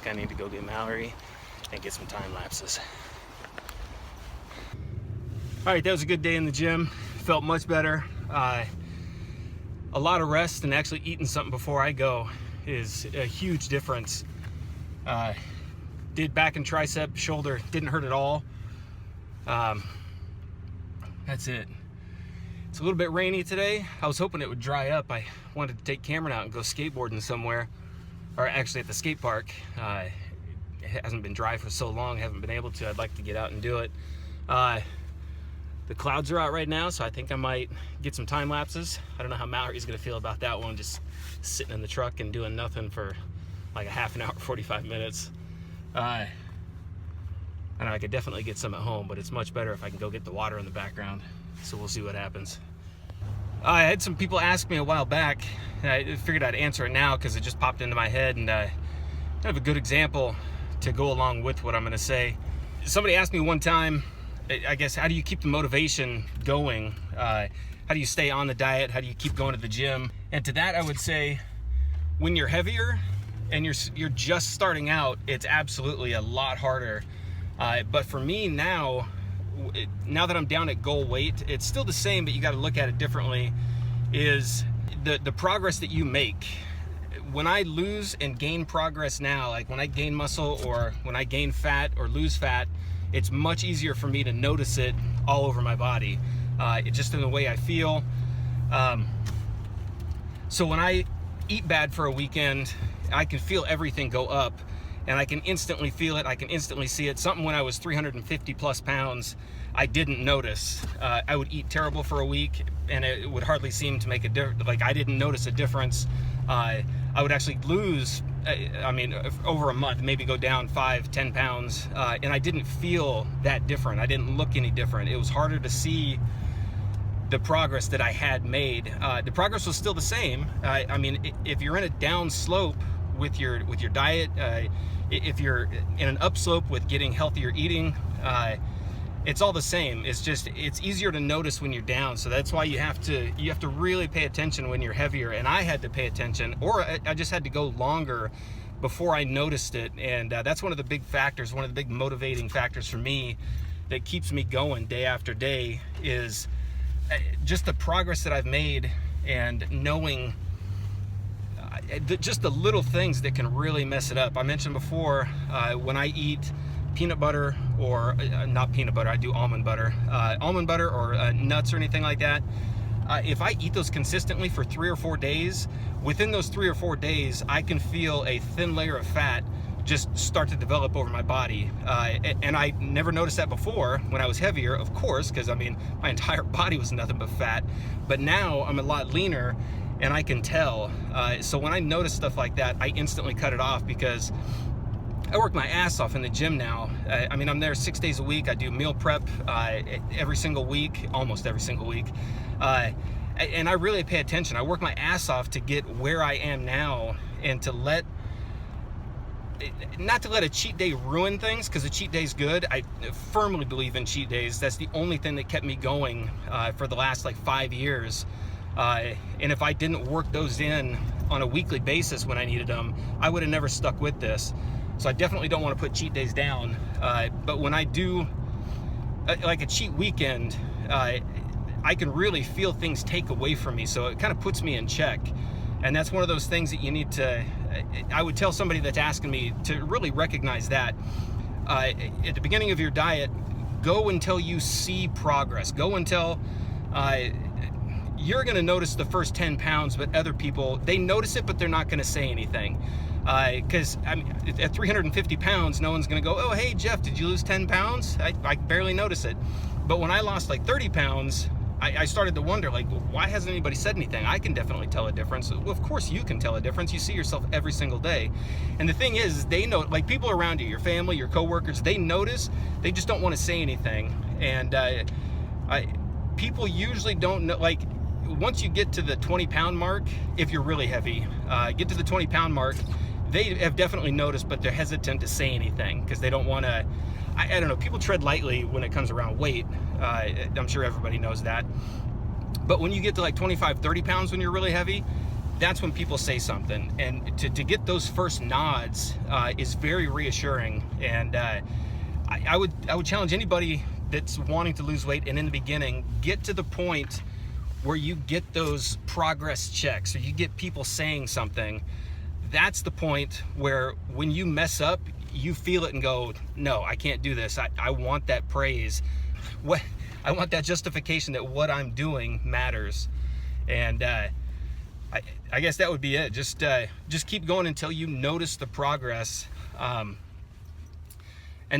I need to go get Mallory and get some time lapses. All right, that was a good day in the gym. Felt much better. A lot of rest and actually eating something before I go is a huge difference. Did back and tricep, shoulder, didn't hurt at all. That's it. It's a little bit rainy today. I was hoping it would dry up. I wanted to take Cameron out and go skateboarding somewhere, or actually at the skate park. It hasn't been dry for so long, haven't been able to. I'd like to get out and do it. The clouds are out right now, so I think I might get some time lapses. I don't know how Mallory's gonna feel about that one, just sitting in the truck and doing nothing for like a half an hour, 45 minutes. I know I could definitely get some at home, but it's much better if I can go get the water in the background. So we'll see what happens. I had some people ask me a while back, and I figured I'd answer it now because it just popped into my head, and I have a good example to go along with what I'm gonna say. Somebody asked me one time, I guess, how do you keep the motivation going? How do you stay on the diet? How do you keep going to the gym? And to that I would say, when you're heavier and you're just starting out, it's absolutely a lot harder. But for me now that I'm down at goal weight, it's still the same, but you got to look at it differently, is the progress that you make. When I lose and gain progress now, like when I gain muscle or when I gain fat or lose fat, it's much easier for me to notice it all over my body. It's just in the way I feel. So when I eat bad for a weekend, I can feel everything go up, and I can instantly feel it. I can instantly see it. Something when I was 350 plus pounds, I didn't notice. I would eat terrible for a week and it would hardly seem to make a difference. Like, I didn't notice a difference. I would actually lose, over a month, maybe go down 5-10 pounds, and I didn't feel that different. I didn't look any different. It was harder to see the progress that I had made. The progress was still the same. If you're in a down slope with your diet, if you're in an upslope with getting healthier eating, it's all the same. It's just, it's easier to notice when you're down. So that's why you have to really pay attention when you're heavier. And I had to pay attention, or I just had to go longer before I noticed it. And that's one of the big factors, one of the big motivating factors for me that keeps me going day after day, is just the progress that I've made, and knowing just the little things that can really mess it up. I mentioned before, when I eat peanut butter, or not peanut butter, I do almond butter or nuts or anything like that. If I eat those consistently for 3 or 4 days, within those 3 or 4 days, I can feel a thin layer of fat just start to develop over my body. And I never noticed that before when I was heavier, of course, because my entire body was nothing but fat. But now I'm a lot leaner and I can tell. So when I notice stuff like that, I instantly cut it off, because I work my ass off in the gym now. I'm there 6 days a week. I do meal prep every single week, almost every single week. And I really pay attention. I work my ass off to get where I am now, and to let not to let a cheat day ruin things, because a cheat day is good. I firmly believe in cheat days. That's the only thing that kept me going for the last like 5 years. And if I didn't work those in on a weekly basis when I needed them, I would have never stuck with this. So I definitely don't want to put cheat days down. But when I do like a cheat weekend, I can really feel things take away from me. So it kind of puts me in check. And that's one of those things that you need to, I would tell somebody that's asking me to really recognize that. At the beginning of your diet, go until you see progress. Go until you're gonna notice the first 10 pounds, but other people, they notice it, but they're not gonna say anything. Because I mean, at 350 pounds, no one's gonna go, oh, hey, Jeff, did you lose 10 pounds? I barely notice it. But when I lost like 30 pounds, I started to wonder, like, why hasn't anybody said anything? I can definitely tell a difference. Well, of course you can tell a difference. You see yourself every single day. And the thing is, they know, like people around you, your family, your coworkers, they notice, they just don't want to say anything. And people usually don't know, like, once you get to the 20-pound mark, if you're really heavy, get to the 20-pound mark, they have definitely noticed, but they're hesitant to say anything because they don't want to, I don't know, people tread lightly when it comes around weight. I'm sure everybody knows that. But when you get to like 25, 30 pounds when you're really heavy, that's when people say something. And to get those first nods is very reassuring. And I would challenge anybody that's wanting to lose weight, and in the beginning, get to the point where you get those progress checks, or you get people saying something. That's the point where when you mess up, you feel it and go, no, I can't do this. I want that praise. I want that justification that what I'm doing matters. And I guess that would be it. Just keep going until you notice the progress. And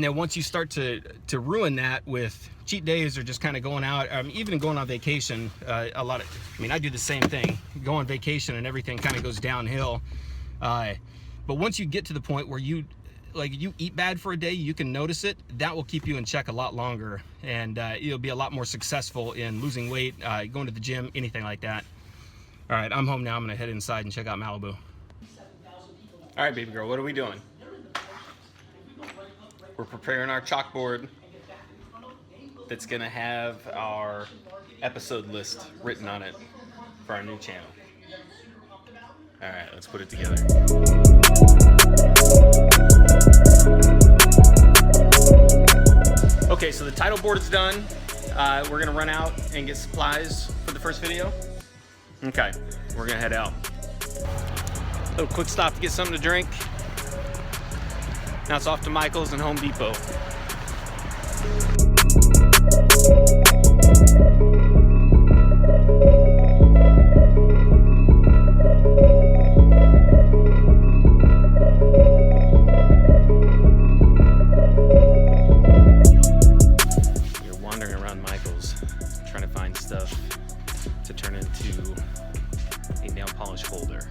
then once you start to ruin that with cheat days or just kind of going out, even going on vacation, I do the same thing. Go on vacation and everything kind of goes downhill. But once you get to the point where you eat bad for a day, you can notice it, that will keep you in check a lot longer. And you'll be a lot more successful in losing weight, going to the gym, anything like that. All right, I'm home now. I'm gonna head inside and check out Malibu. All right, baby girl, what are we doing? We're preparing our chalkboard that's gonna have our episode list written on it for our new channel. All right, let's put it together. Okay, so the title board is done. We're gonna run out and get supplies for the first video. Okay, we're gonna head out. A little quick stop to get something to drink. Now it's off to Michael's and Home Depot. You're wandering around Michael's, trying to find stuff to turn into a nail polish holder.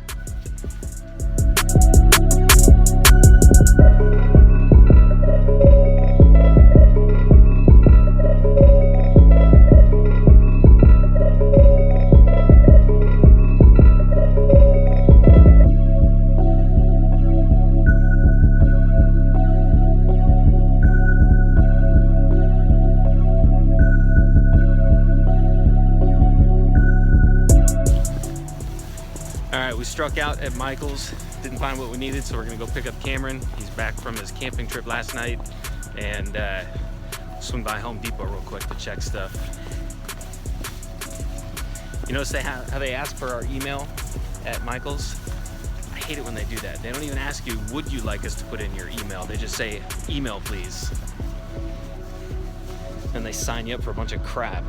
We struck out at Michael's, didn't find what we needed, so we're gonna go pick up Cameron. He's back from his camping trip last night, and swing by Home Depot real quick to check stuff. You notice how they ask for our email at Michael's? I hate it when they do that. They don't even ask you, would you like us to put in your email? They just say, email please. And they sign you up for a bunch of crap.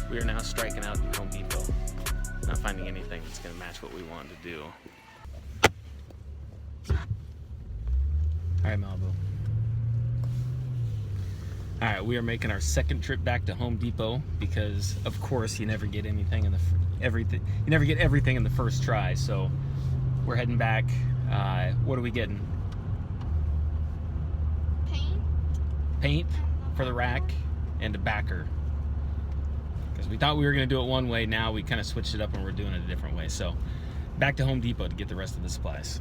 We are now striking out in Home Depot, not finding anything that's going to match what we wanted to do. All right, Malibu. All right, we are making our second trip back to Home Depot because, of course, you never get anything in everything in the first try. So we're heading back. What are we getting? Paint For the rack and a backer. Because we thought we were going to do it one way, now we kind of switched it up and we're doing it a different way. So back to Home Depot to get the rest of the supplies.